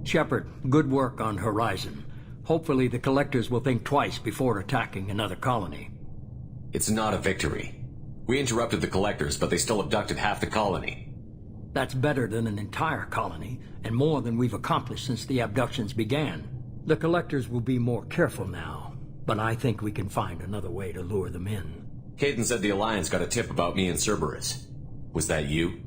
Shepard, good work on Horizon. Hopefully the Collectors will think twice before attacking another colony. It's not a victory. We interrupted the Collectors, but they still abducted half the colony. That's better than an entire colony, and more than we've accomplished since the abductions began. The Collectors will be more careful now, but I think we can find another way to lure them in. Caden said the Alliance got a tip about me and Cerberus. Was that you?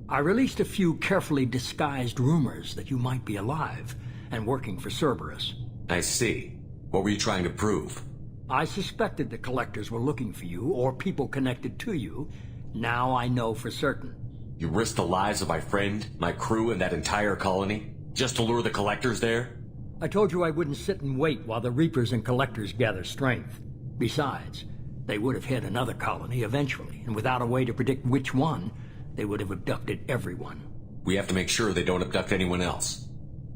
I released a few carefully disguised rumors that you might be alive and working for Cerberus. I see. What were you trying to prove? I suspected the Collectors were looking for you, or people connected to you. Now I know for certain. You risked the lives of my friend, my crew, and that entire colony? Just to lure the Collectors there? I told you I wouldn't sit and wait while the Reapers and Collectors gather strength. Besides, they would have hit another colony eventually, and without a way to predict which one, they would have abducted everyone. We have to make sure they don't abduct anyone else.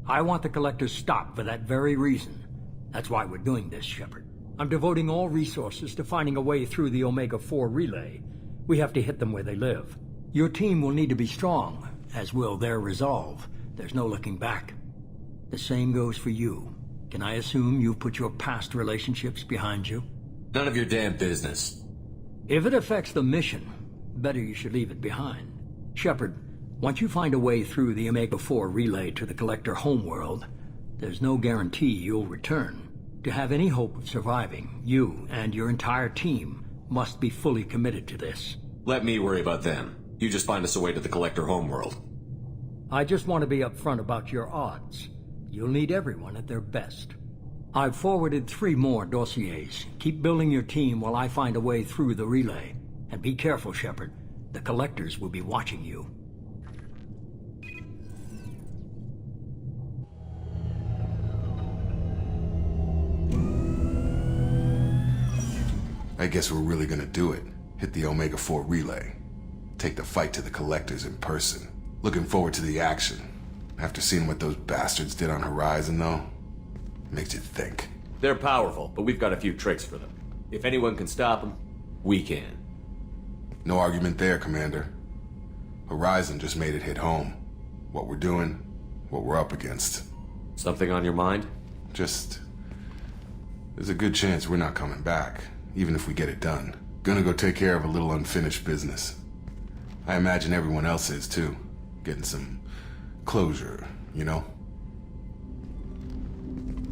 I want the Collectors stopped for that very reason. That's why we're doing this, Shepard. I'm devoting all resources to finding a way through the Omega-4 relay. We have to hit them where they live. Your team will need to be strong, as will their resolve. There's no looking back. The same goes for you. Can I assume you've put your past relationships behind you? None of your damn business. If it affects the mission, better you should leave it behind. Shepard, once you find a way through the Omega-4 relay to the Collector homeworld, there's no guarantee you'll return. To have any hope of surviving, you and your entire team must be fully committed to this. Let me worry about them. You just find us a way to the Collector homeworld. I just want to be upfront about your odds. You'll need everyone at their best. I've forwarded 3 more dossiers. Keep building your team while I find a way through the relay. And be careful, Shepard. The Collectors will be watching you. I guess we're really gonna do it. Hit the Omega-4 relay. Take the fight to the Collectors in person. Looking forward to the action. After seeing what those bastards did on Horizon, though, makes you think. They're powerful, but we've got a few tricks for them. If anyone can stop them, we can. No argument there, Commander. Horizon just made it hit home. What we're doing, what we're up against. Something on your mind? Just... there's a good chance we're not coming back, even if we get it done. Gonna go take care of a little unfinished business. I imagine everyone else is, too. Getting some closure, you know?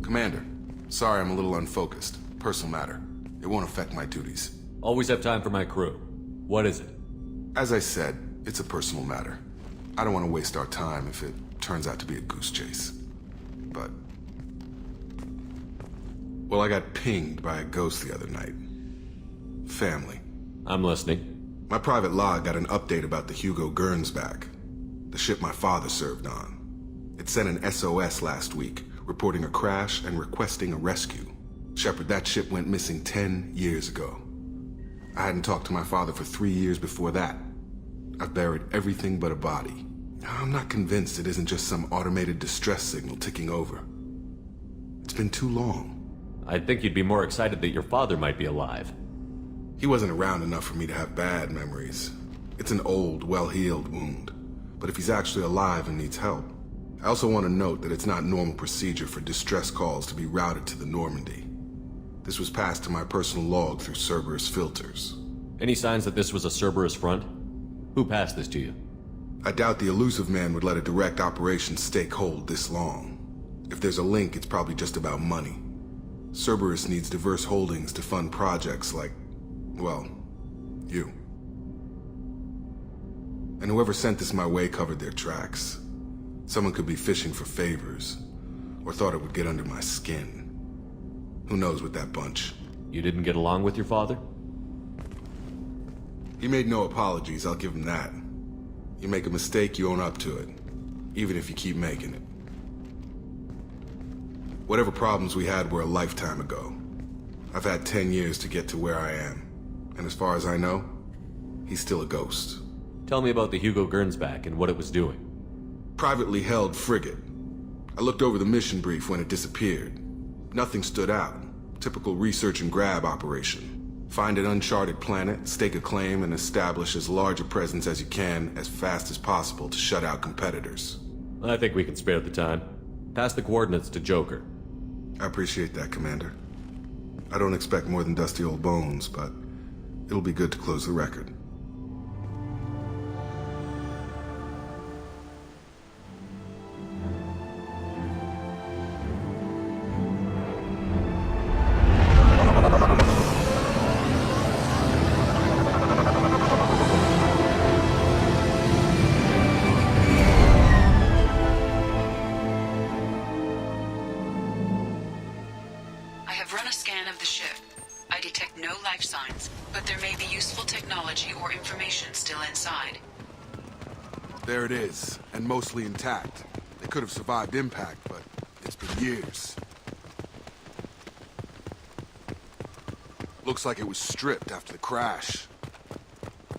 Commander, sorry I'm a little unfocused. Personal matter. It won't affect my duties. Always have time for my crew. What is it? As I said, it's a personal matter. I don't want to waste our time if it turns out to be a goose chase. But... well, I got pinged by a ghost the other night. Family. I'm listening. My private log got an update about the Hugo Gernsback, the ship my father served on. It sent an SOS last week, reporting a crash and requesting a rescue. Shepard, that ship went missing 10 years ago. I hadn't talked to my father for 3 years before that. I've buried everything but a body. I'm not convinced it isn't just some automated distress signal ticking over. It's been too long. I'd think you'd be more excited that your father might be alive. He wasn't around enough for me to have bad memories. It's an old, well-healed wound. But if he's actually alive and needs help, I also want to note that it's not normal procedure for distress calls to be routed to the Normandy. This was passed to my personal log through Cerberus filters. Any signs that this was a Cerberus front? Who passed this to you? I doubt the elusive man would let a direct operation stake hold this long. If there's a link, it's probably just about money. Cerberus needs diverse holdings to fund projects like, well, you. And whoever sent this my way covered their tracks. Someone could be fishing for favors, or thought it would get under my skin. Who knows with that bunch? You didn't get along with your father? He made no apologies, I'll give him that. You make a mistake, you own up to it, even if you keep making it. Whatever problems we had were a lifetime ago. I've had 10 years to get to where I am, and as far as I know, he's still a ghost. Tell me about the Hugo Gernsback and what it was doing. Privately held frigate. I looked over the mission brief when it disappeared. Nothing stood out. Typical research and grab operation. Find an uncharted planet, stake a claim, and establish as large a presence as you can as fast as possible to shut out competitors. I think we can spare the time. Pass the coordinates to Joker. I appreciate that, Commander. I don't expect more than dusty old bones, but it'll be good to close the record. There it is, and mostly intact. They could have survived impact, but it's been years. Looks like it was stripped after the crash.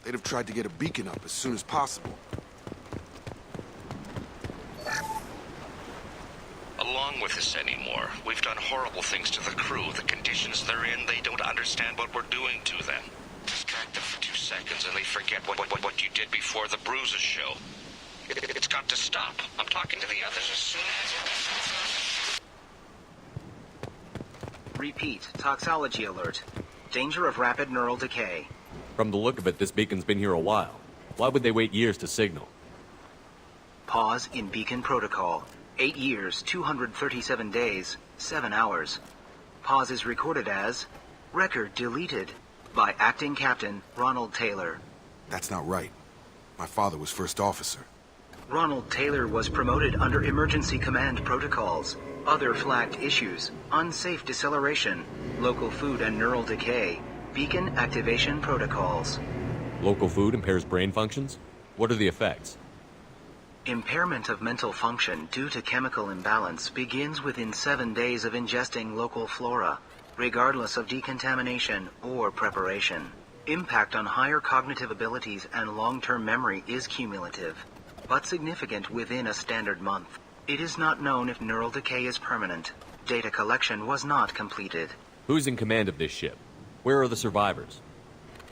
They'd have tried to get a beacon up as soon as possible. Along with this anymore. We've done horrible things to the crew. The conditions they're in, they don't understand what we're doing to them. Distract them for 2 seconds and they forget what you did before the bruises show. It's got to stop. I'm talking to the others as soon as... Repeat. Toxology alert. Danger of rapid neural decay. From the look of it, this beacon's been here a while. Why would they wait years to signal? Pause in beacon protocol. 8 years, 237 days, 7 hours. Pause is recorded as... Record deleted. By Acting Captain Ronald Taylor. That's not right. My father was first officer. Ronald Taylor was promoted under emergency command protocols. Other flagged issues: unsafe deceleration, local food and neural decay, beacon activation protocols. Local food impairs brain functions? What are the effects? Impairment of mental function due to chemical imbalance begins within 7 days of ingesting local flora, regardless of decontamination or preparation. Impact on higher cognitive abilities and long-term memory is cumulative, but significant within a standard month. It is not known if neural decay is permanent. Data collection was not completed. Who's in command of this ship? Where are the survivors?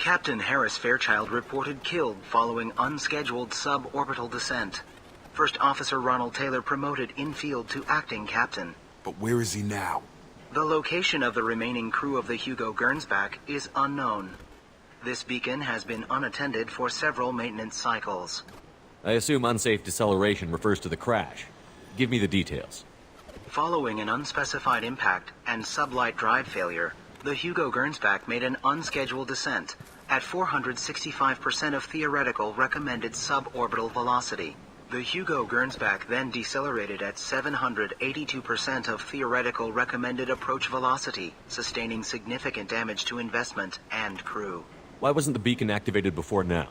Captain Harris Fairchild reported killed following unscheduled suborbital descent. First Officer Ronald Taylor promoted in-field to acting captain. But where is he now? The location of the remaining crew of the Hugo Gernsback is unknown. This beacon has been unattended for several maintenance cycles. I assume unsafe deceleration refers to the crash. Give me the details. Following an unspecified impact and sublight drive failure, the Hugo Gernsback made an unscheduled descent at 465% of theoretical recommended suborbital velocity. The Hugo Gernsback then decelerated at 782% of theoretical recommended approach velocity, sustaining significant damage to investment and crew. Why wasn't the beacon activated before now?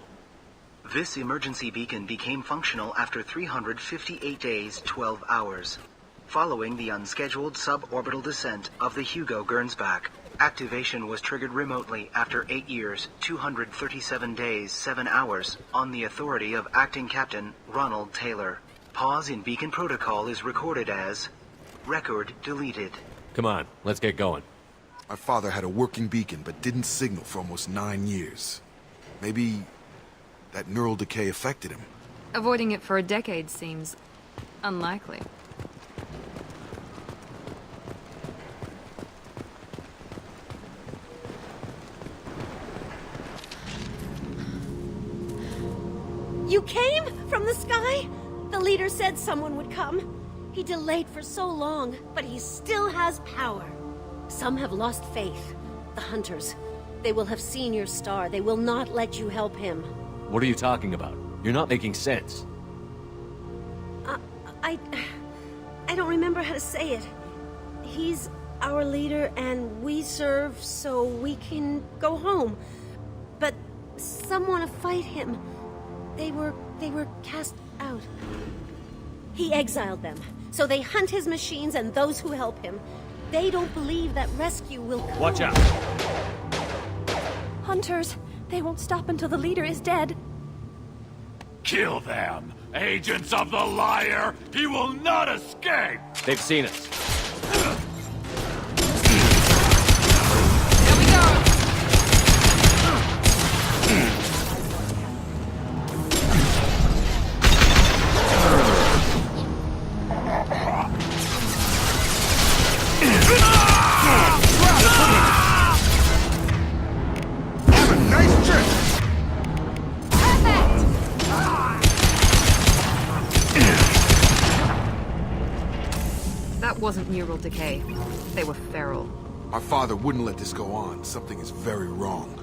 This emergency beacon became functional after 358 days, 12 hours. Following the unscheduled suborbital descent of the Hugo Gernsback, activation was triggered remotely after 8 years, 237 days, 7 hours, on the authority of Acting Captain Ronald Taylor. Pause in beacon protocol is recorded as... Record deleted. Come on, let's get going. My father had a working beacon but didn't signal for almost 9 years. Maybe that neural decay affected him. Avoiding it for a decade seems unlikely. You came from the sky? The leader said someone would come. He delayed for so long, but he still has power. Some have lost faith. The hunters. They will have seen your star. They will not let you help him. What are you talking about? You're not making sense. I don't remember how to say it. He's our leader and we serve so we can go home. But some want to fight him. They were cast out. He exiled them, so they hunt his machines and those who help him. They don't believe that rescue will come. Watch out! Hunters, they won't stop until the leader is dead. Kill them! Agents of the liar! He will not escape! They've seen us. Here we go! wasn't neural decay. They were feral. My father wouldn't let this go on. Something is very wrong.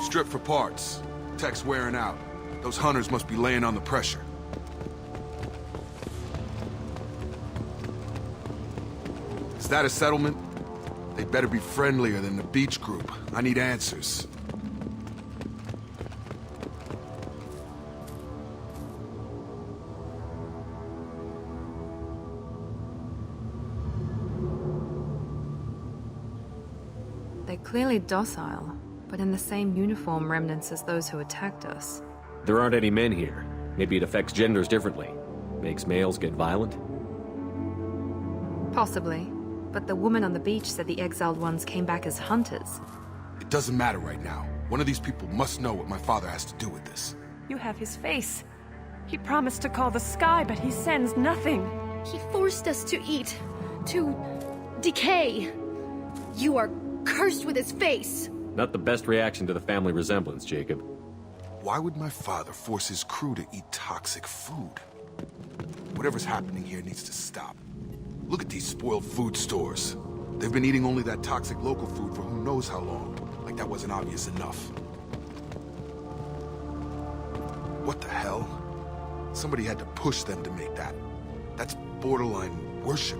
Strip for parts. Tech's wearing out. Those hunters must be laying on the pressure. Is that a settlement? They'd better be friendlier than the beach group. I need answers. They're clearly docile, but in the same uniform remnants as those who attacked us. There aren't any men here. Maybe it affects genders differently. Makes males get violent? Possibly. But the woman on the beach said the exiled ones came back as hunters. It doesn't matter right now. One of these people must know what my father has to do with this. You have his face. He promised to call the sky, but he sends nothing. He forced us to eat, to decay. You are cursed with his face. Not the best reaction to the family resemblance, Jacob. Why would my father force his crew to eat toxic food? Whatever's happening here needs to stop. Look at these spoiled food stores. They've been eating only that toxic local food for who knows how long. Like that wasn't obvious enough. What the hell? Somebody had to push them to make that. That's borderline worship.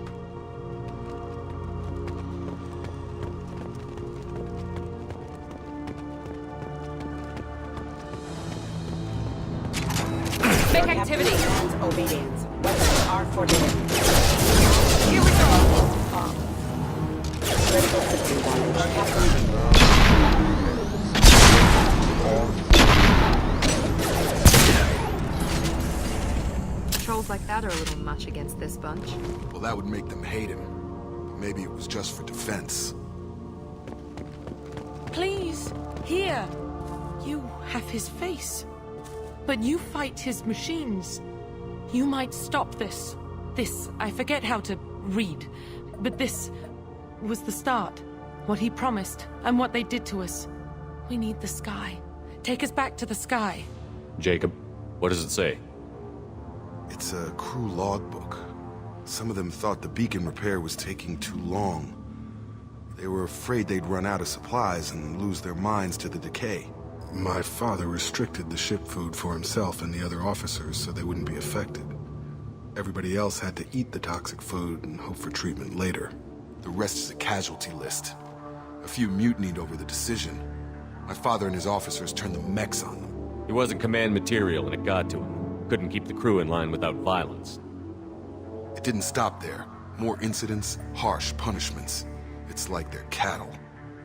Make activity. Obedience. Weapons are forbidden. Here we go. Critical system damage. Trolls like that are a little much against this bunch. Well, that would make them hate him. But maybe it was just for defense. Please, here. You have his face. But you fight his machines. You might stop this. This, I forget how to read. But this was the start. What he promised, and what they did to us. We need the sky. Take us back to the sky. Jacob, what does it say? It's a crew logbook. Some of them thought the beacon repair was taking too long. They were afraid they'd run out of supplies and lose their minds to the decay. My father restricted the ship food for himself and the other officers so they wouldn't be affected. Everybody else had to eat the toxic food and hope for treatment later. The rest is a casualty list. A few mutinied over the decision. My father and his officers turned the mechs on them. He wasn't command material and it got to him. Couldn't keep the crew in line without violence. It didn't stop there. More incidents, harsh punishments. It's like they're cattle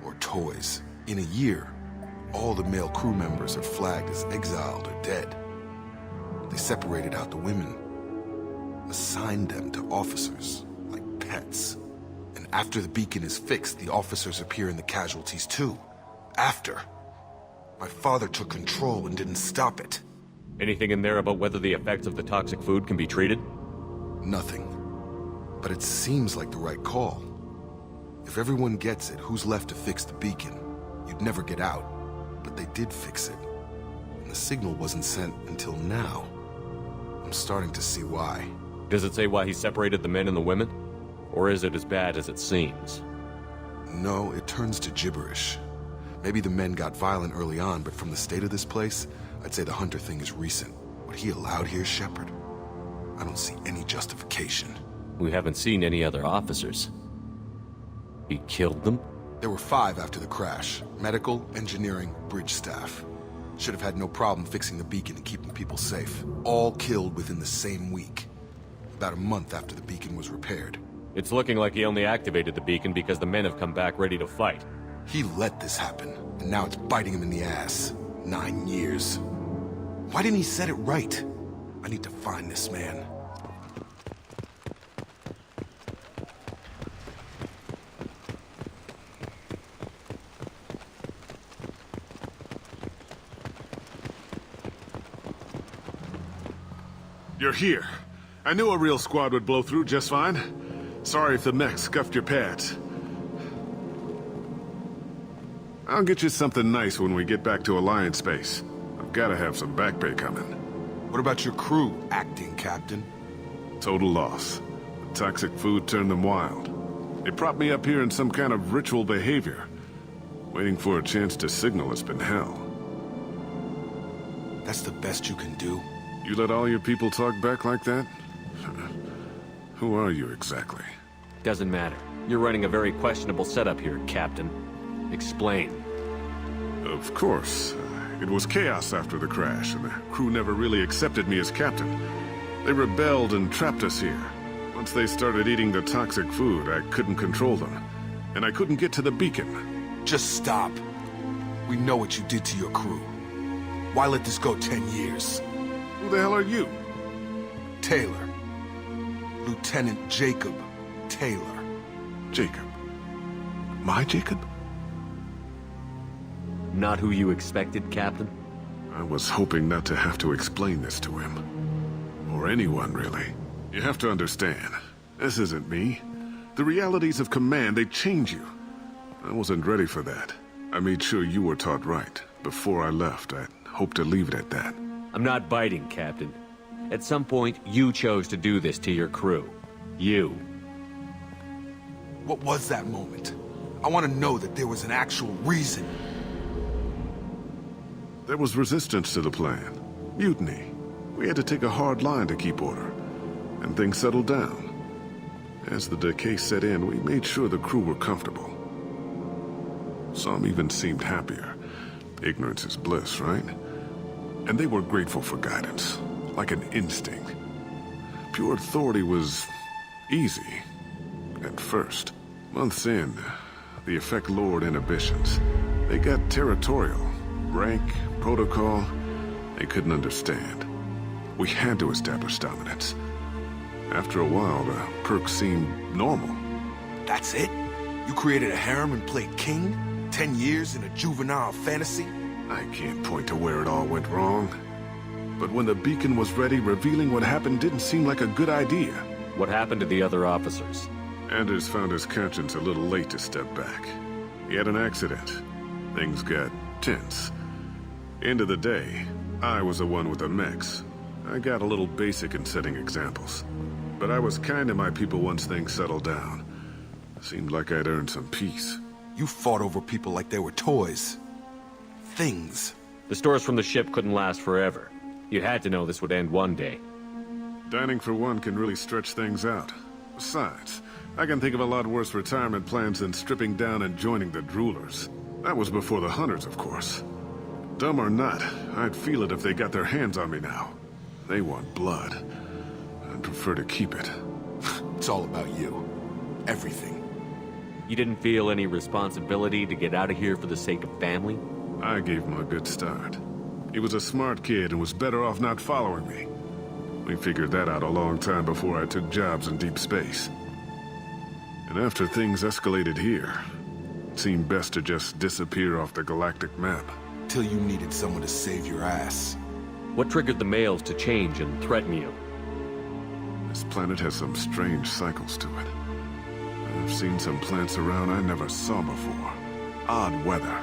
or toys. In a year, all the male crew members are flagged as exiled or dead. They separated out the women, assigned them to officers, like pets. And after the beacon is fixed, the officers appear in the casualties too. After. My father took control and didn't stop it. Anything in there about whether the effects of the toxic food can be treated? Nothing. But it seems like the right call. If everyone gets it, who's left to fix the beacon? You'd never get out. But they did fix it. And the signal wasn't sent until now. I'm starting to see why. Does it say why he separated the men and the women? Or is it as bad as it seems? No, it turns to gibberish. Maybe the men got violent early on, but from the state of this place, I'd say the Hunter thing is recent. What he allowed here, Shepard? I don't see any justification. We haven't seen any other officers. He killed them? There were 5 after the crash. Medical, engineering, bridge staff. Should have had no problem fixing the beacon and keeping people safe. All killed within the same week. About a month after the beacon was repaired. It's looking like he only activated the beacon because the men have come back ready to fight. He let this happen, and now it's biting him in the ass. 9 years. Why didn't he set it right? I need to find this man. You're here. I knew a real squad would blow through just fine. Sorry if the mech scuffed your pads. I'll get you something nice when we get back to Alliance space. I've gotta have some back pay coming. What about your crew, acting captain? Total loss. The toxic food turned them wild. They propped me up here in some kind of ritual behavior. Waiting for a chance to signal has been hell. That's the best you can do? You let all your people talk back like that? Who are you exactly? Doesn't matter. You're running a very questionable setup here, Captain. Explain. Of course. It was chaos after the crash, and the crew never really accepted me as captain. They rebelled and trapped us here. Once they started eating the toxic food, I couldn't control them. And I couldn't get to the beacon. Just stop. We know what you did to your crew. Why let this go 10 years? Who the hell are you? Taylor. Lieutenant Jacob Taylor. Jacob? My Jacob? Not who you expected, Captain? I was hoping not to have to explain this to him. Or anyone, really. You have to understand, this isn't me. The realities of command, they change you. I wasn't ready for that. I made sure you were taught right. Before I left, I hoped to leave it at that. I'm not biting, Captain. At some point, you chose to do this to your crew. You. What was that moment? I want to know that there was an actual reason. There was resistance to the plan. Mutiny. We had to take a hard line to keep order. And things settled down. As the decay set in, we made sure the crew were comfortable. Some even seemed happier. Ignorance is bliss, right? And they were grateful for guidance, like an instinct. Pure authority was easy, at first. Months in, the effect lowered inhibitions. They got territorial. Rank, protocol, they couldn't understand. We had to establish dominance. After a while, the perks seemed normal. That's it? You created a harem and played king? 10 years in a juvenile fantasy? I can't point to where it all went wrong. But when the beacon was ready, revealing what happened didn't seem like a good idea. What happened to the other officers? Anders found his conscience a little late to step back. He had an accident. Things got tense. End of the day, I was the one with the mechs. I got a little basic in setting examples. But I was kind to my people once things settled down. Seemed like I'd earned some peace. You fought over people like they were toys. Things. The stores from the ship couldn't last forever. You had to know this would end one day. Dining for one can really stretch things out. Besides, I can think of a lot worse retirement plans than stripping down and joining the droolers. That was before the hunters, of course. Dumb or not, I'd feel it if they got their hands on me now. They want blood. I'd prefer to keep it. It's all about you. Everything. You didn't feel any responsibility to get out of here for the sake of family? I gave him a good start. He was a smart kid and was better off not following me. We figured that out a long time before I took jobs in deep space. And after things escalated here, it seemed best to just disappear off the galactic map. Till you needed someone to save your ass. What triggered the males to change and threaten you? This planet has some strange cycles to it. I've seen some plants around I never saw before. Odd weather.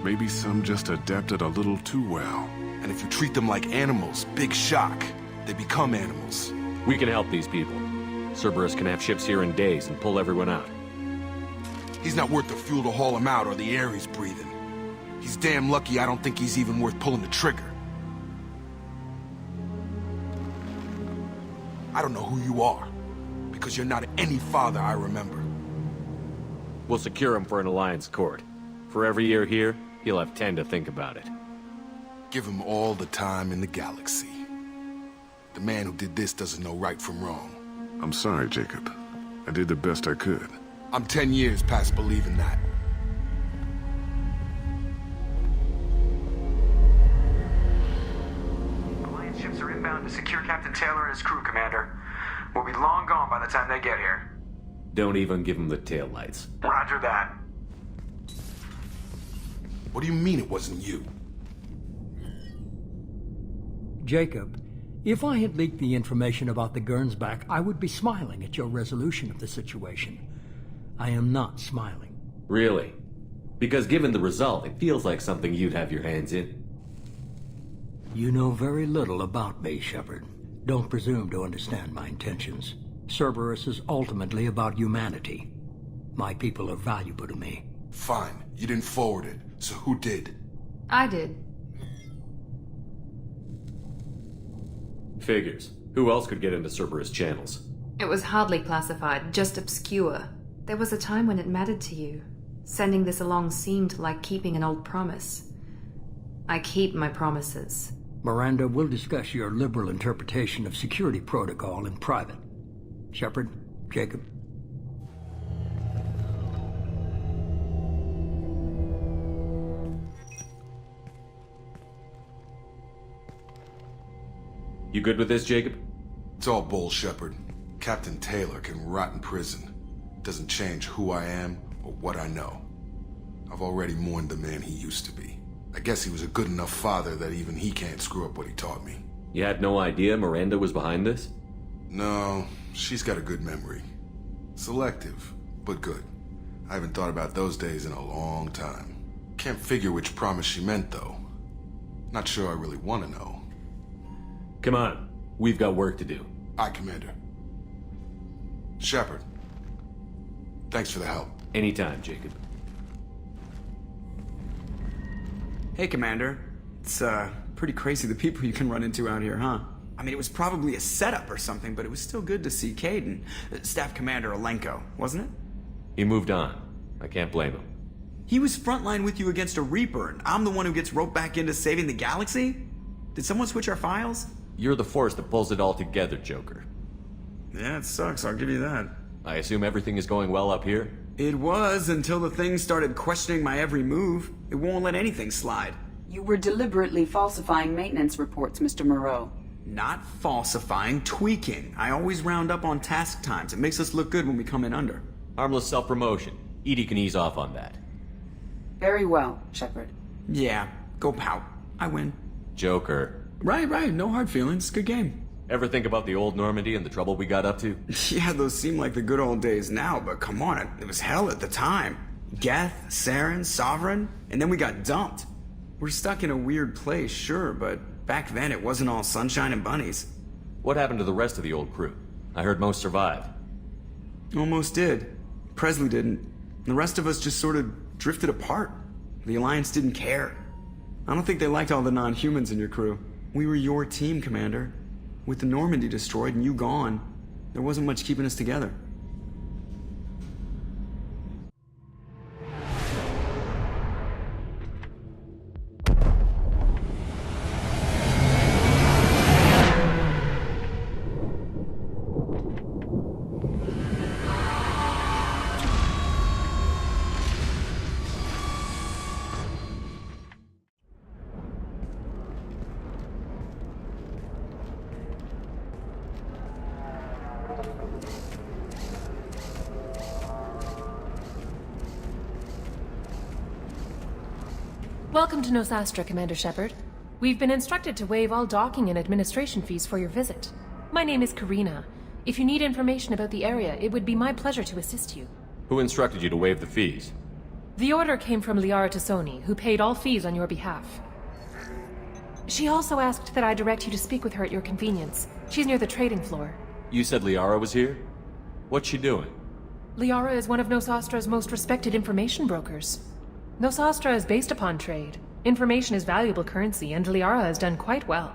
Maybe some just adapted a little too well. And if you treat them like animals, big shock. They become animals. We can help these people. Cerberus can have ships here in days and pull everyone out. He's not worth the fuel to haul him out or the air he's breathing. He's damn lucky I don't think he's even worth pulling the trigger. I don't know who you are, because you're not any father I remember. We'll secure him for an Alliance court. For every year here, he'll have 10 to think about it. Give him all the time in the galaxy. The man who did this doesn't know right from wrong. I'm sorry, Jacob. I did the best I could. I'm 10 years past believing that. Alliance ships are inbound to secure Captain Taylor and his crew, Commander. We'll be long gone by the time they get here. Don't even give him the taillights. Roger that. What do you mean it wasn't you? Jacob, If I had leaked the information about the Gernsback, I would be smiling at your resolution of the situation. I am not smiling. Really? Because given the result, it feels like something you'd have your hands in. You know very little about me, Shepard. Don't presume to understand my intentions. Cerberus is ultimately about humanity. My people are valuable to me. Fine. You didn't forward it. So who did? I did. Figures. Who else could get into Cerberus channels? It was hardly classified, just obscure. There was a time when it mattered to you. Sending this along seemed like keeping an old promise. I keep my promises. Miranda, we'll discuss your liberal interpretation of security protocol in private. Shepard, Jacob. You good with this, Jacob? It's all bull, Shepard. Captain Taylor can rot in prison. Doesn't change who I am or what I know. I've already mourned the man he used to be. I guess he was a good enough father that even he can't screw up what he taught me. You had no idea Miranda was behind this? No, she's got a good memory. Selective, but good. I haven't thought about those days in a long time. Can't figure which promise she meant, though. Not sure I really want to know. Come on. We've got work to do. Aye, Commander. Shepard. Thanks for the help. Anytime, Jacob. Hey, Commander. It's, pretty crazy the people you can run into out here, huh? I mean, it was probably a setup or something, but it was still good to see Caden. Staff Commander Alenko, wasn't it? He moved on. I can't blame him. He was frontline with you against a Reaper, and I'm the one who gets roped back into saving the galaxy? Did someone switch our files? You're the force that pulls it all together, Joker. Yeah, it sucks, I'll give you that. I assume everything is going well up here? It was, until the thing started questioning my every move. It won't let anything slide. You were deliberately falsifying maintenance reports, Mr. Moreau. Not falsifying, tweaking. I always round up on task times. It makes us look good when we come in under. Harmless self-promotion. Edie can ease off on that. Very well, Shepard. Yeah, go pout. I win. Joker. Right, no hard feelings. Good game. Ever think about the old Normandy and the trouble we got up to? Yeah, those seem like the good old days now, but come on, it was hell at the time. Geth, Saren, Sovereign, and then we got dumped. We're stuck in a weird place, sure, but back then it wasn't all sunshine and bunnies. What happened to the rest of the old crew? I heard most survived. Almost did. Presley didn't. The rest of us just sort of drifted apart. The Alliance didn't care. I don't think they liked all the non-humans in your crew. We were your team, Commander. With the Normandy destroyed and you gone, there wasn't much keeping us together. Welcome to Nosastra, Commander Shepard. We've been instructed to waive all docking and administration fees for your visit. My name is Karina. If you need information about the area, it would be my pleasure to assist you. Who instructed you to waive the fees? The order came from Liara Tassoni, who paid all fees on your behalf. She also asked that I direct you to speak with her at your convenience. She's near the trading floor. You said Liara was here? What's she doing? Liara is one of Nosastra's most respected information brokers. Nosastra is based upon trade. Information is valuable currency, and Liara has done quite well.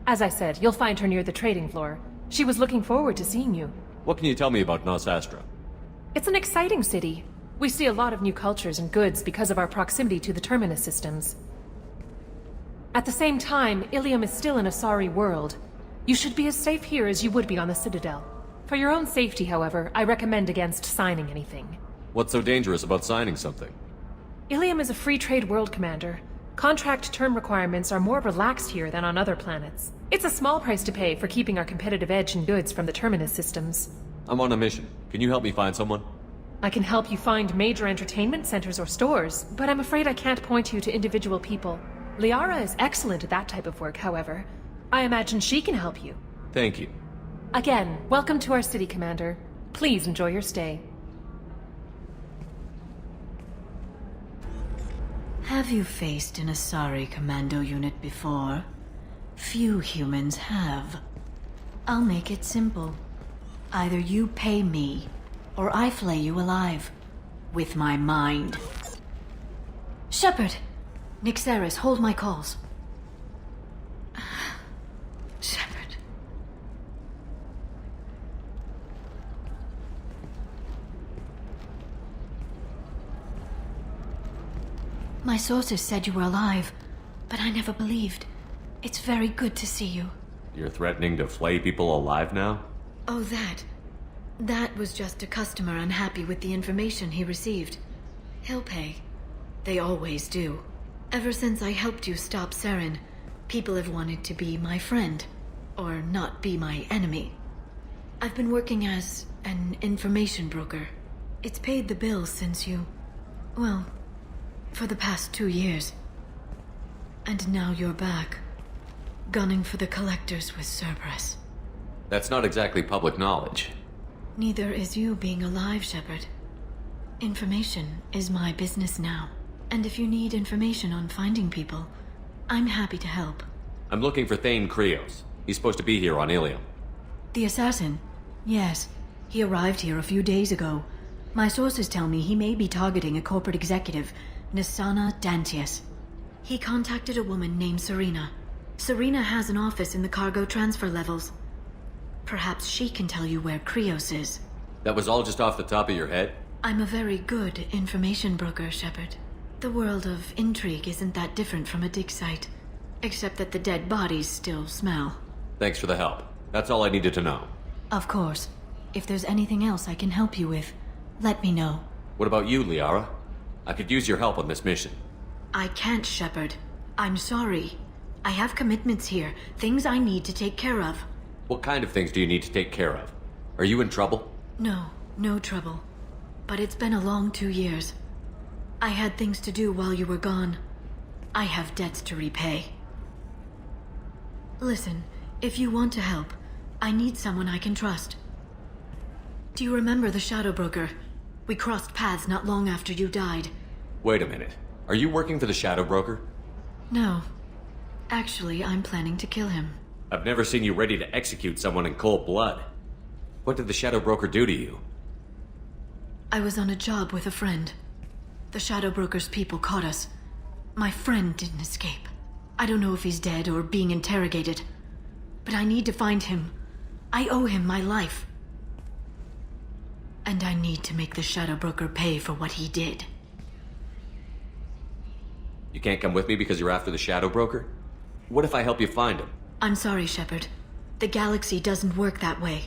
As I said, you'll find her near the trading floor. She was looking forward to seeing you. What can you tell me about Nosastra? It's an exciting city. We see a lot of new cultures and goods because of our proximity to the Terminus systems. At the same time, Illium is still an Asari world. You should be as safe here as you would be on the Citadel. For your own safety, however, I recommend against signing anything. What's so dangerous about signing something? Illium is a free trade world, Commander. Contract term requirements are more relaxed here than on other planets. It's a small price to pay for keeping our competitive edge in goods from the Terminus systems. I'm on a mission. Can you help me find someone? I can help you find major entertainment centers or stores, but I'm afraid I can't point you to individual people. Liara is excellent at that type of work, however. I imagine she can help you. Thank you. Again, welcome to our city, Commander. Please enjoy your stay. Have you faced an Asari commando unit before? Few humans have. I'll make it simple. Either you pay me, or I flay you alive. With my mind. Shepard! Nixeris, hold my calls. Shepard. My sources said you were alive, but I never believed. It's very good to see you. You're threatening to flay people alive now? Oh, that. That was just a customer unhappy with the information he received. He'll pay. They always do. Ever since I helped you stop Saren, people have wanted to be my friend, or not be my enemy. I've been working as an information broker. It's paid the bills since you... well, for the past 2 years. And now you're back, gunning for the Collectors with Cerberus. That's not exactly public knowledge. Neither is you being alive, Shepard. Information is my business now. And if you need information on finding people, I'm happy to help. I'm looking for Thane Krios. He's supposed to be here on Illium. The assassin? Yes. He arrived here a few days ago. My sources tell me he may be targeting a corporate executive, Nisana Dantius. He contacted a woman named Serena. Serena has an office in the cargo transfer levels. Perhaps she can tell you where Krios is. That was all just off the top of your head? I'm a very good information broker, Shepard. The world of intrigue isn't that different from a dig site, except that the dead bodies still smell. Thanks for the help. That's all I needed to know. Of course. If there's anything else I can help you with, let me know. What about you, Liara? I could use your help on this mission. I can't, Shepard. I'm sorry. I have commitments here, things I need to take care of. What kind of things do you need to take care of? Are you in trouble? No, no trouble. But it's been a long 2 years. I had things to do while you were gone. I have debts to repay. Listen, if you want to help, I need someone I can trust. Do you remember the Shadow Broker? We crossed paths not long after you died. Wait a minute. Are you working for the Shadow Broker? No. Actually, I'm planning to kill him. I've never seen you ready to execute someone in cold blood. What did the Shadow Broker do to you? I was on a job with a friend. The Shadow Broker's people caught us. My friend didn't escape. I don't know if he's dead or being interrogated. But I need to find him. I owe him my life. And I need to make the Shadow Broker pay for what he did. You can't come with me because you're after the Shadow Broker? What if I help you find him? I'm sorry, Shepard. The galaxy doesn't work that way.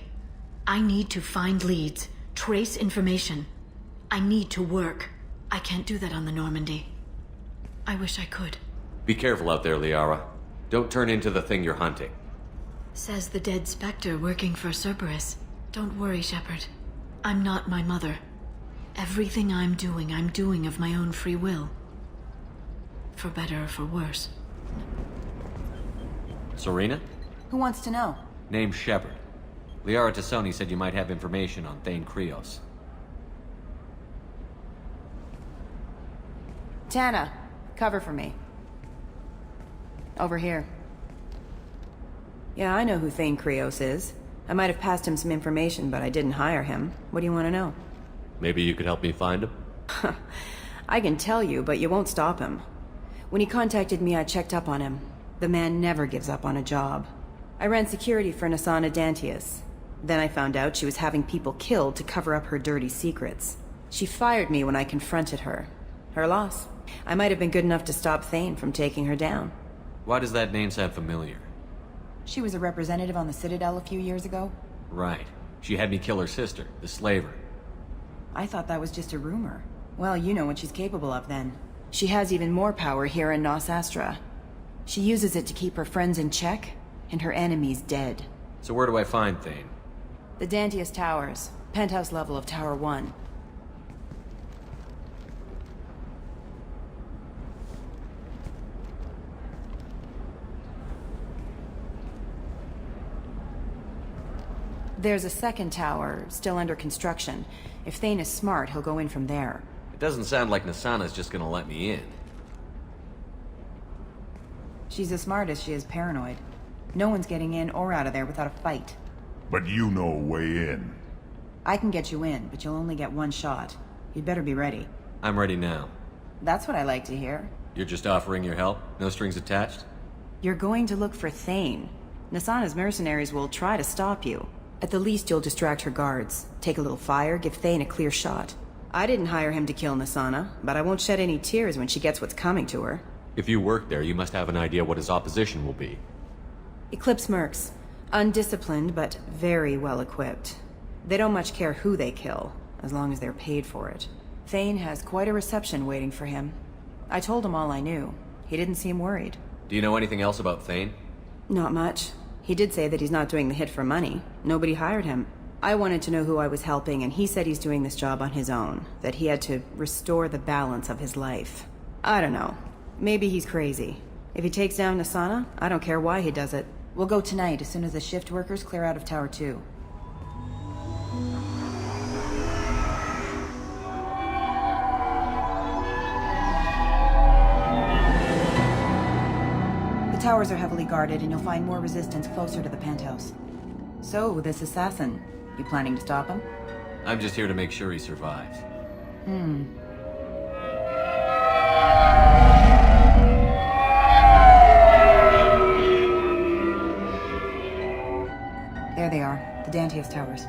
I need to find leads, trace information. I need to work. I can't do that on the Normandy. I wish I could. Be careful out there, Liara. Don't turn into the thing you're hunting. Says the dead Spectre working for Cerberus. Don't worry, Shepard. I'm not my mother. Everything I'm doing of my own free will. For better or for worse. Serena? Who wants to know? Name's Shepard. Liara Tassoni said you might have information on Thane Krios. Tana, cover for me. Over here. Yeah, I know who Thane Krios is. I might have passed him some information, but I didn't hire him. What do you want to know? Maybe you could help me find him? I can tell you, but you won't stop him. When he contacted me, I checked up on him. The man never gives up on a job. I ran security for Nisana Dantius. Then I found out she was having people killed to cover up her dirty secrets. She fired me when I confronted her. Her loss. I might have been good enough to stop Thane from taking her down. Why does that name sound familiar? She was a representative on the Citadel a few years ago. Right. She had me kill her sister, the slaver. I thought that was just a rumor. Well, you know what she's capable of then. She has even more power here in Nos Astra. She uses it to keep her friends in check, and her enemies dead. So where do I find Thane? The Dantius Towers, penthouse level of Tower 1. There's a second tower, still under construction. If Thane is smart, he'll go in from there. It doesn't sound like Nasana's just gonna let me in. She's as smart as she is paranoid. No one's getting in or out of there without a fight. But you know a way in. I can get you in, but you'll only get one shot. You'd better be ready. I'm ready now. That's what I like to hear. You're just offering your help? No strings attached? You're going to look for Thane. Nasana's mercenaries will try to stop you. At the least, you'll distract her guards. Take a little fire, give Thane a clear shot. I didn't hire him to kill Nasana, but I won't shed any tears when she gets what's coming to her. If you work there, you must have an idea what his opposition will be. Eclipse mercs. Undisciplined, but very well equipped. They don't much care who they kill, as long as they're paid for it. Thane has quite a reception waiting for him. I told him all I knew. He didn't seem worried. Do you know anything else about Thane? Not much. He did say that he's not doing the hit for money. Nobody hired him. I wanted to know who I was helping, and he said he's doing this job on his own. That he had to restore the balance of his life. I don't know. Maybe he's crazy. If he takes down Nasana, I don't care why he does it. We'll go tonight as soon as the shift workers clear out of Tower 2. The towers are heavily guarded, and you'll find more resistance closer to the penthouse. So, this assassin, you planning to stop him? I'm just here to make sure he survives. There they are, the Dantius towers.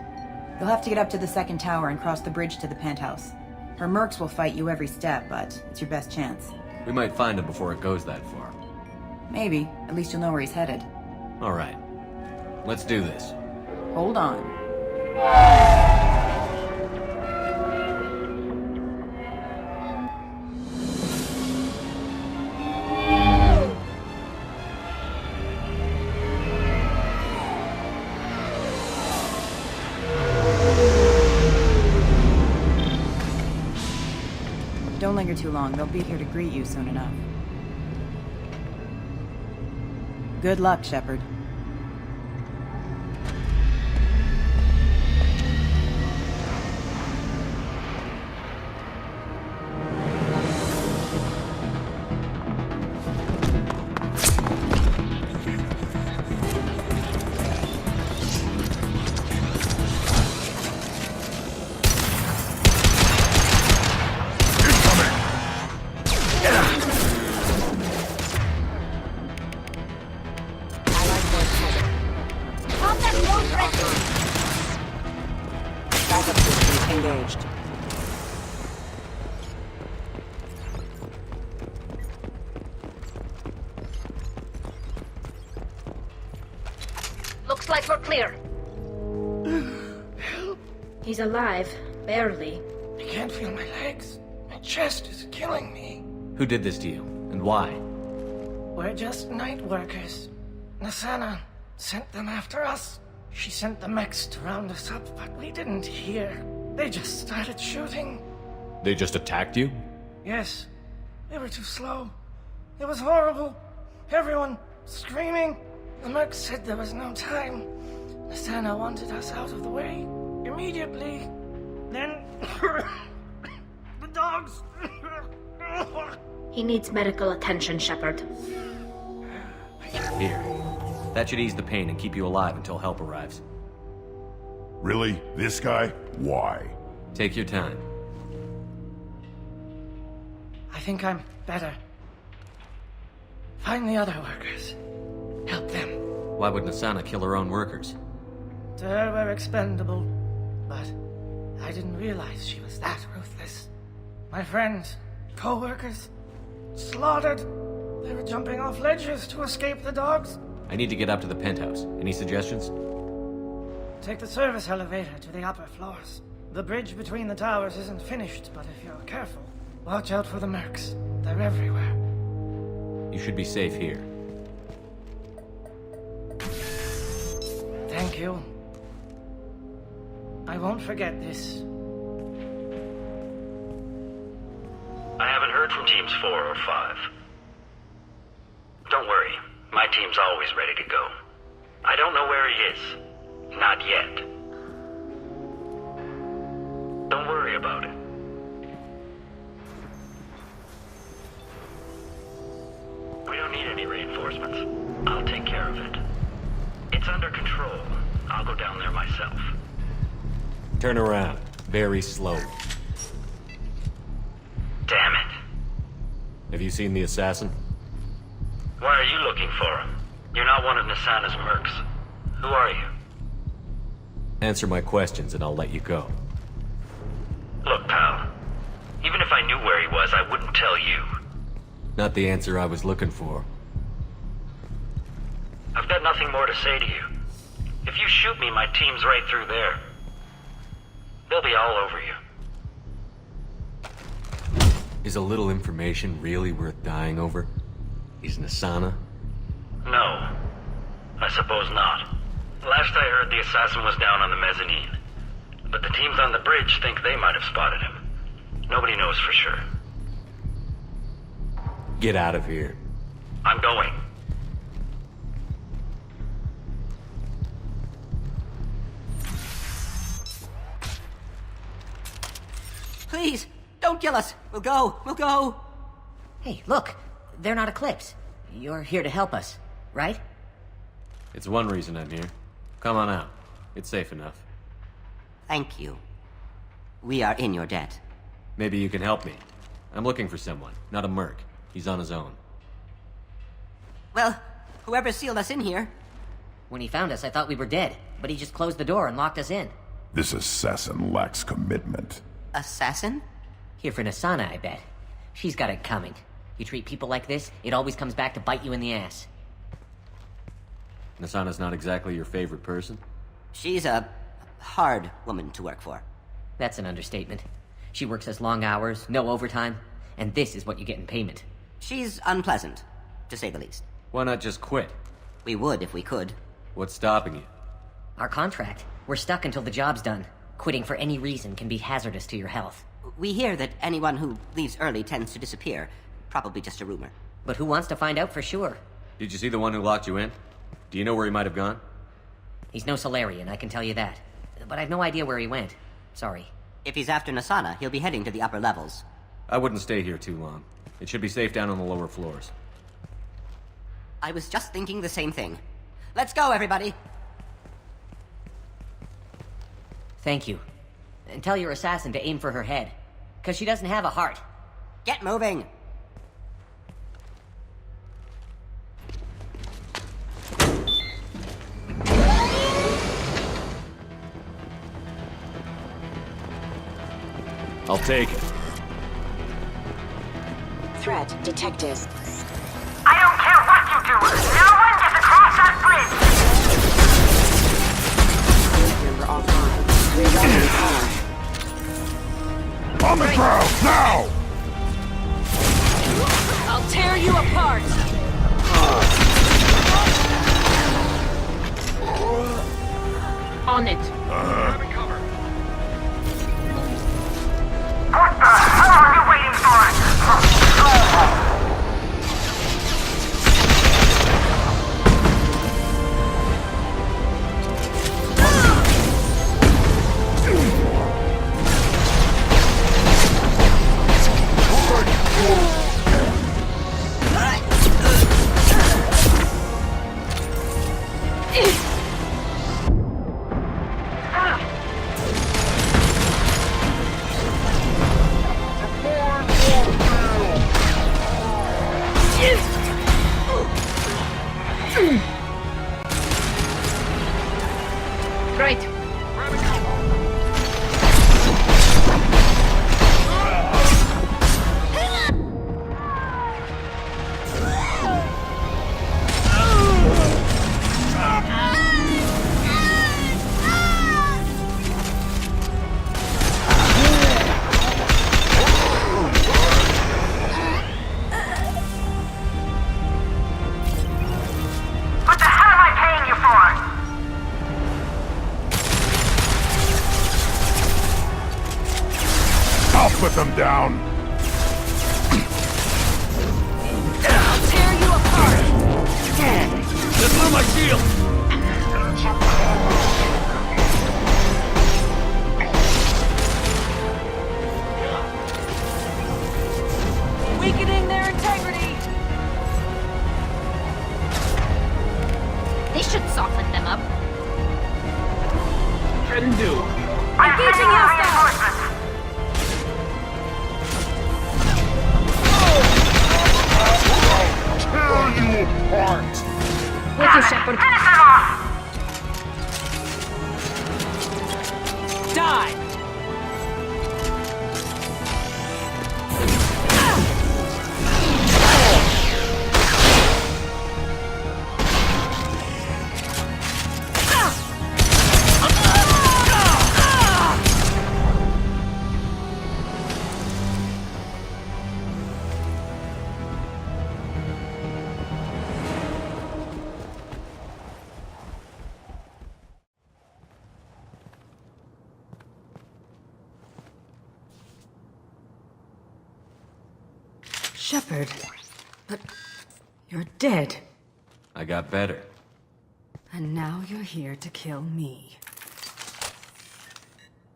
You'll have to get up to the second tower and cross the bridge to the penthouse. Her mercs will fight you every step, but it's your best chance. We might find him before it goes that far. Maybe. At least you'll know where he's headed. All right. Let's do this. Hold on. Don't linger too long. They'll be here to greet you soon enough. Good luck, Shepard. Engaged. Looks like we're clear. He's alive, barely. I can't feel my legs. My chest is killing me. Who did this to you, and why? We're just night workers. Nasana sent them after us. She sent the mechs to round us up, but we didn't hear. They just started shooting. They just attacked you? Yes. They were too slow. It was horrible. Everyone screaming. The mercs said there was no time. Nasana wanted us out of the way. Immediately. Then... the dogs... He needs medical attention, Shepard. Here. That should ease the pain and keep you alive until help arrives. Really? This guy? Why? Take your time. I think I'm better. Find the other workers. Help them. Why would Nasana kill her own workers? To her, we're expendable. But I didn't realize she was that ruthless. My friends, co-workers, slaughtered. They were jumping off ledges to escape the dogs. I need to get up to the penthouse. Any suggestions? Take the service elevator to the upper floors. The bridge between the towers isn't finished, but if you're careful, watch out for the mercs. They're everywhere. You should be safe here. Thank you. I won't forget this. I haven't heard from teams 4 or 5. Don't worry, my team's always ready to go. I don't know where he is. Not yet. worry about it. We don't need any reinforcements. I'll take care of it. It's under control. I'll go down there myself. Turn around. Very slow. Damn it. Have you seen the assassin? Why are you looking for him? You're not one of Nasana's mercs. Who are you? Answer my questions and I'll let you go. Look, pal. Even if I knew where he was, I wouldn't tell you. Not the answer I was looking for. I've got nothing more to say to you. If you shoot me, my team's right through there. They'll be all over you. Is a little information really worth dying over? Is Nasana? No. I suppose not. Last I heard, the assassin was down on the mezzanine. But the teams on the bridge think they might have spotted him. Nobody knows for sure. Get out of here. I'm going. Please, don't kill us. We'll go. We'll go. Hey, look. They're not Eclipse. You're here to help us, right? It's one reason I'm here. Come on out. It's safe enough. Thank you. We are in your debt. Maybe you can help me. I'm looking for someone, not a merc. He's on his own. Well, whoever sealed us in here. When he found us, I thought we were dead, but he just closed the door and locked us in. This assassin lacks commitment. Assassin? Here for Nasana, I bet. She's got it coming. You treat people like this, it always comes back to bite you in the ass. Nasana's not exactly your favorite person? She's a hard woman to work for. That's an understatement. She works us long hours, no overtime, and this is what you get in payment. She's unpleasant, to say the least. Why not just quit? We would if we could. What's stopping you? Our contract. We're stuck until the job's done. Quitting for any reason can be hazardous to your health. We hear that anyone who leaves early tends to disappear. Probably just a rumor. But who wants to find out for sure? Did you see the one who locked you in? Do you know where he might have gone? He's no Solarian, I can tell you that. But I've no idea where he went. Sorry. If he's after Nasana, he'll be heading to the upper levels. I wouldn't stay here too long. It should be safe down on the lower floors. I was just thinking the same thing. Let's go, everybody! Thank you. And tell your assassin to aim for her head. 'Cause she doesn't have a heart. Get moving! I'll take it. Threat detected. I don't care what you do! No one gets across that bridge! Number offline. Rerouting car. On the ground, now! I'll tear you apart! On it. What the hell are you waiting for? Right. What the hell am I paying you for? I'll put them down. I'll tear you apart! Just blew my shield! them up. Can do. Engaging hostile! Tear you apart! With you, Shepard. Finish them off! Die! Shepard, but you're dead. I got better. And now you're here to kill me.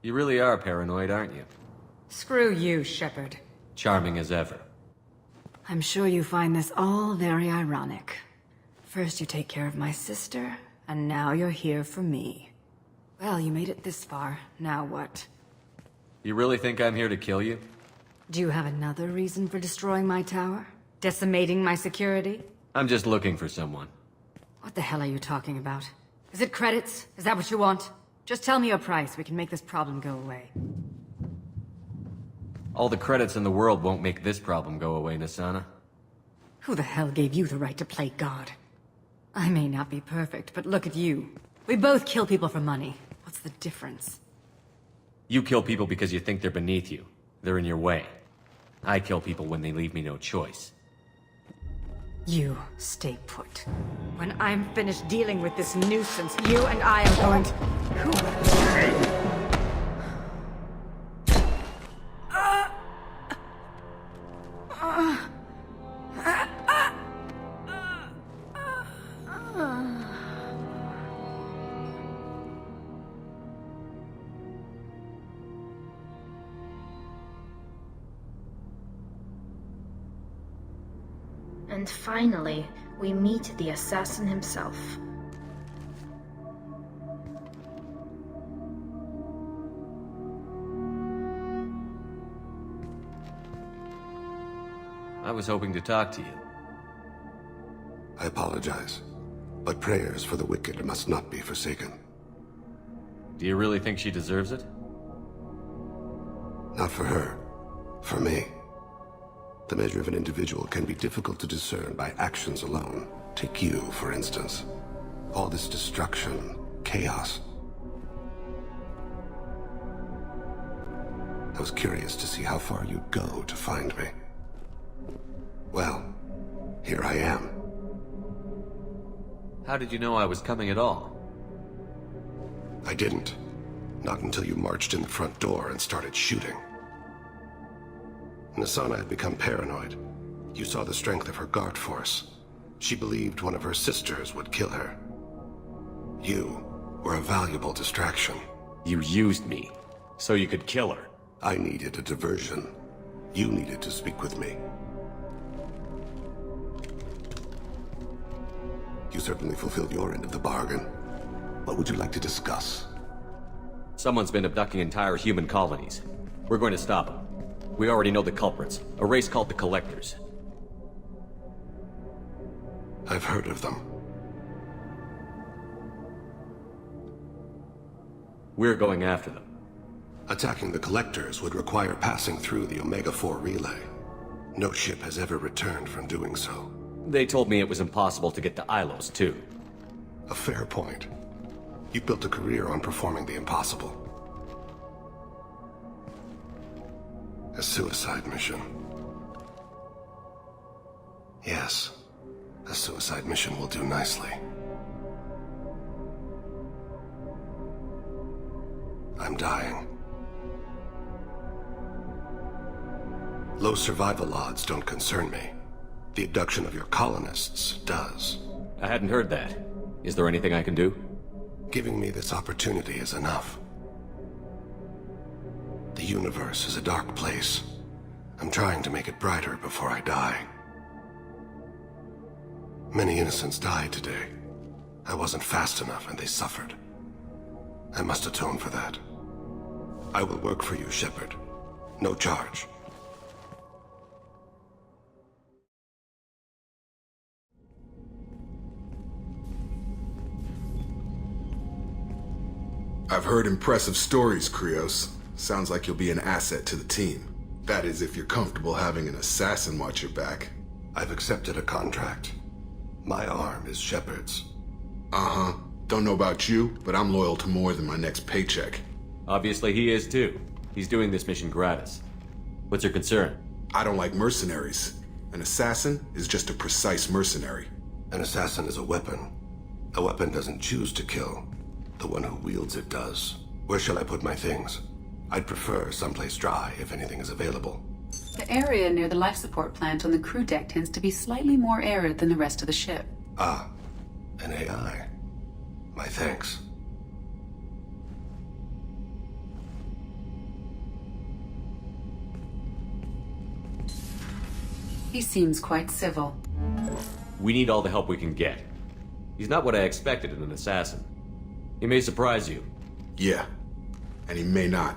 You really are paranoid, aren't you? Screw you, Shepard. Charming as ever. I'm sure you find this all very ironic. First you take care of my sister, and now you're here for me. Well, you made it this far. Now what? You really think I'm here to kill you? Do you have another reason for destroying my tower? Decimating my security? I'm just looking for someone. What the hell are you talking about? Is it credits? Is that what you want? Just tell me your price. We can make this problem go away. All the credits in the world won't make this problem go away, Nasana. Who the hell gave you the right to play God? I may not be perfect, but look at you. We both kill people for money. What's the difference? You kill people because you think they're beneath you. They're in your way. I kill people when they leave me no choice. You stay put. When I'm finished dealing with this nuisance, you and I are going to... And finally, we meet the assassin himself. I was hoping to talk to you. I apologize, but prayers for the wicked must not be forsaken. Do you really think she deserves it? Not for her. For me. The measure of an individual can be difficult to discern by actions alone. Take you, for instance. All this destruction, chaos. I was curious to see how far you'd go to find me. Well, here I am. How did you know I was coming at all? I didn't. Not until you marched in the front door and started shooting. Nasana had become paranoid. You saw the strength of her guard force. She believed one of her sisters would kill her. You were a valuable distraction. You used me, so you could kill her. I needed a diversion. You needed to speak with me. You certainly fulfilled your end of the bargain. What would you like to discuss? Someone's been abducting entire human colonies. We're going to stop them. We already know the culprits, a race called the Collectors. I've heard of them. We're going after them. Attacking the Collectors would require passing through the Omega-4 relay. No ship has ever returned from doing so. They told me it was impossible to get to Ilos, too. A fair point. You built a career on performing the impossible. A suicide mission. Yes, a suicide mission will do nicely. I'm dying. Low survival odds don't concern me. The abduction of your colonists does. I hadn't heard that. Is there anything I can do? Giving me this opportunity is enough. The universe is a dark place. I'm trying to make it brighter before I die. Many innocents died today. I wasn't fast enough and they suffered. I must atone for that. I will work for you, Shepard. No charge. I've heard impressive stories, Krios. Sounds like you'll be an asset to the team. That is, if you're comfortable having an assassin watch your back. I've accepted a contract. My arm is Shepard's. Uh-huh. Don't know about you, but I'm loyal to more than my next paycheck. Obviously he is too. He's doing this mission gratis. What's your concern? I don't like mercenaries. An assassin is just a precise mercenary. An assassin is a weapon. A weapon doesn't choose to kill. The one who wields it does. Where shall I put my things? I'd prefer someplace dry if anything is available. The area near the life support plant on the crew deck tends to be slightly more arid than the rest of the ship. Ah, an AI. My thanks. He seems quite civil. We need all the help we can get. He's not what I expected in an assassin. He may surprise you. Yeah, and he may not.